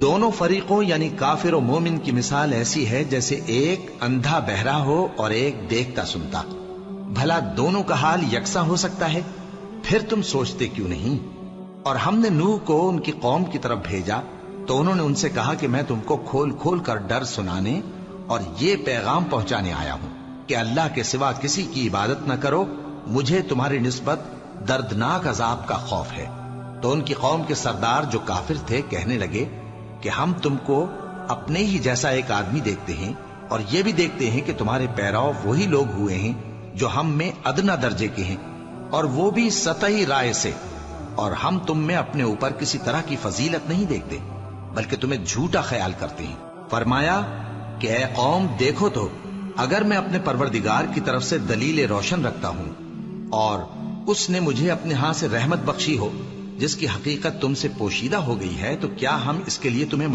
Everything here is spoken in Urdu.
دونوں فریقوں یعنی کافر و مومن کی مثال ایسی ہے جیسے ایک اندھا بہرا ہو اور ایک دیکھتا سنتا. بھلا دونوں کا حال یکساں ہو سکتا ہے؟ پھر تم سوچتے کیوں نہیں؟ اور ہم نے نوح کو ان کی قوم کی طرف بھیجا تو انہوں نے ان سے کہا کہ میں تم کو کھول کھول کر ڈر سنانے اور یہ پیغام پہنچانے آیا ہوں کہ اللہ کے سوا کسی کی عبادت نہ کرو، مجھے تمہاری نسبت دردناک عذاب کا خوف ہے. تو ان کی قوم کے سردار جو کافر تھے کہنے لگے کہ ہم تم کو اپنے ہی جیسا ایک آدمی دیکھتے ہیں اور یہ بھی دیکھتے ہیں کہ تمہارے پیراؤ وہی لوگ ہوئے ہیں جو ہم میں ادنا درجے کے ہیں، اور وہ بھی سطحی رائے سے، اور ہم تم میں اپنے اوپر کسی طرح کی فضیلت نہیں دیکھتے بلکہ تمہیں جھوٹا خیال کرتے ہیں. فرمایا کہ اے قوم دیکھو تو، اگر میں اپنے پروردگار کی طرف سے دلیل روشن رکھتا ہوں اور اس نے مجھے اپنے ہاں سے رحمت بخشی ہو جس کی حقیقت تم سے پوشیدہ ہو گئی ہے، تو کیا ہم اس کے لیے تمہیں